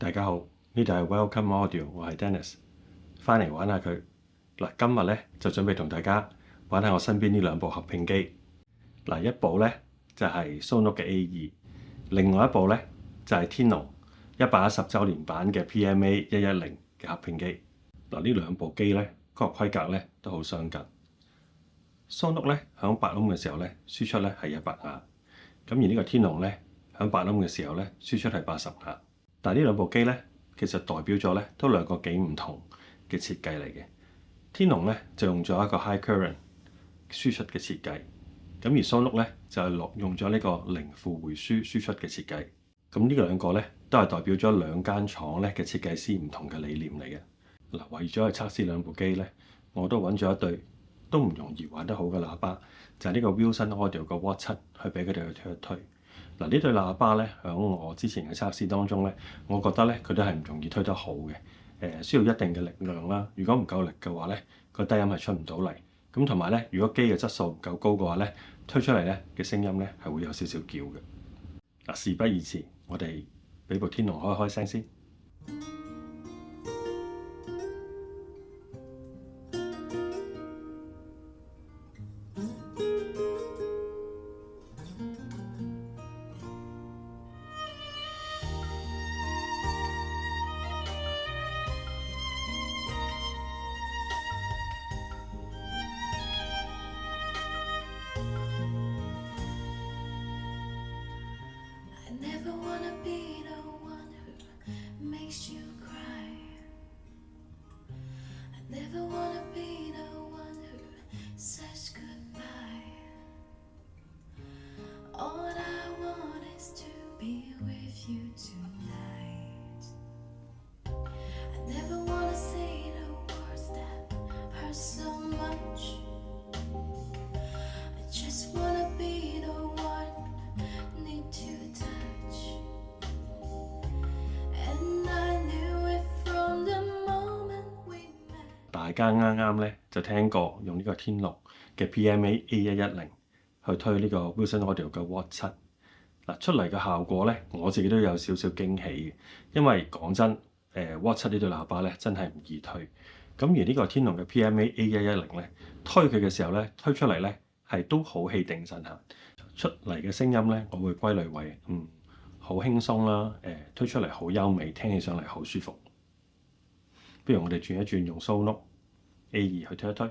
大家好，呢度係 Welcome Audio， 我係 Dennis， 翻嚟玩下佢。嗱，今日咧就準備同大家玩下我身邊呢兩部合併機。嗱，一部咧就係 Sonook 嘅 A2， 另外一部咧就係天龍110週年版嘅 PMA 110嘅合併機。嗱，呢兩部機咧個規格咧都好相近。Sonook 咧響8 ohm 嘅時候咧輸出咧係100瓦，咁而呢個天龍咧響8 ohm 嘅時候咧輸出係80瓦。但係呢兩部機咧，其實代表咗咧都兩個幾唔同嘅設計嚟嘅。天龍咧就用咗一個 high current 輸出嘅設計，咁而 Sonook 咧就係用咗呢個零負回輸輸出嘅設計。咁呢兩個咧都係代表咗兩間廠咧嘅設計師唔同嘅理念嚟嘅。嗱，為咗去測試兩部機咧，我都揾咗一對都唔容易玩得好嘅喇叭，就係呢個 Wilson Audio 嘅 Watt 7去俾佢哋去推一推。嗱，呢對喇叭咧，喺我之前嘅測試當中咧，我覺得咧佢都係唔容易推得好嘅。需要一定嘅力量啦。如果唔夠力嘅話咧，個低音係出唔到嚟。咁同埋咧，如果機嘅質素唔夠高嘅話咧，推出嚟咧嘅聲音咧係會有少少叫嘅。嗱，事不宜遲，我哋俾部天龍開開聲先。大家啱啱咧就聽過用呢個天龍嘅 PMA A110去推呢個 Wilson Audio 嘅 Watt 7。嗱，出嚟嘅效果咧，我自己都有少少驚喜嘅，因為講真，Watt 7呢對喇叭咧真係唔易推。咁而呢個天龍嘅 PMA A110咧，推佢嘅時候咧，推出嚟咧係都好氣定神閒，出嚟嘅聲音咧，我會歸類為好輕鬆啦，推出嚟好優美，聽起上嚟好舒服。不如我哋轉一轉用 Sonook A2 去推一推。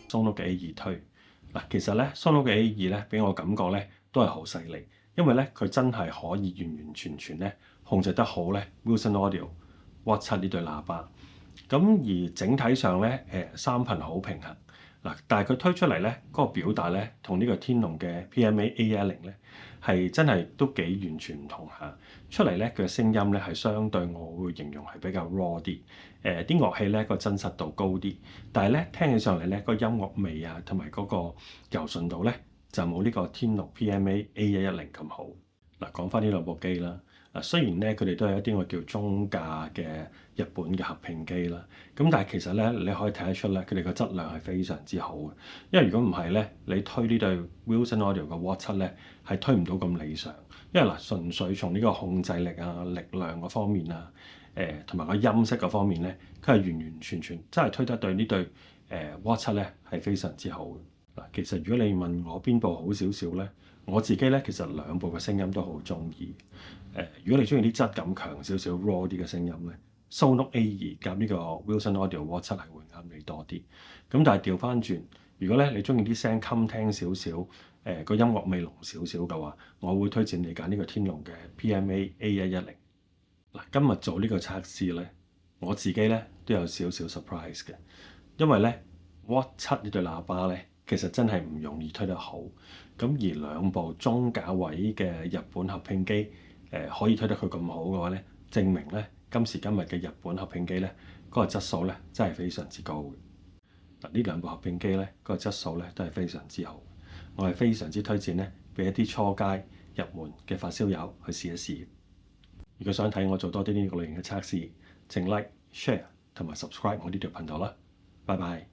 Sonook 嘅 A2 推嗱，其實咧 Sonook 嘅 A2咧，俾我感覺咧都係好犀利，因為咧佢真係可以完完全全咧控制得好咧 Wilson Audio Watt 7呢對喇叭。咁而整體上咧三頻好平衡嗱，但係佢推出嚟咧嗰個表達咧，同呢個天龍嘅 PMA A110咧係真係都幾完全唔同下。出嚟咧佢嘅聲音咧係相對我會形容係比較 raw 啲，啲樂器咧個真實度高啲，但係咧聽起上嚟咧個音樂味啊同埋嗰個柔順度咧就冇呢個天龍 PMA A110咁好。嗱，講翻呢兩部機啦。嗱，雖然咧佢哋都係一啲我叫中價嘅日本嘅合併機啦，咁但係其實咧你可以睇得出咧佢哋個質量係非常之好嘅。因為如果唔係咧，你推呢對 Wilson Audio 嘅 Watt 7咧係推唔到咁理想。因為嗱，純粹從呢個控制力啊、力量嗰方面啊，同埋個音色嗰方面咧，佢係完完全全真係推得對呢對Watt 7咧係非常之好嘅。嗱，其實如果你問我邊部好少少咧，我自己咧其實兩部嘅聲音都好中意。如果你中意啲質感強少少 raw 啲嘅聲音咧，Sonos A2 夾呢個 Wilson Audio Watt 7係會啱你多啲。咁但係調翻轉，如果咧你中意啲聲襟聽少少，個音樂味濃少少嘅話，我會推薦你揀呢個天龍嘅 PMA A110。嗱，今日做呢個測試咧，我自己咧都有少少 surprise 嘅，因為咧 Watt 7呢對喇叭咧，其實真係唔容易推得好。咁而兩部中價位嘅日本合併機，可以推得佢咁好嘅話咧，證明咧今時今日嘅日本合併機咧，嗰個質素咧真係非常之高嘅。嗱，呢兩部合併機咧，嗰個質素咧都係非常之好。我係非常之推薦咧，俾一啲初階入門嘅發燒友去試一試。如果想睇我做多啲呢個類型嘅測試，請 like、share 同埋 subscribe 我呢條頻道啦。拜拜。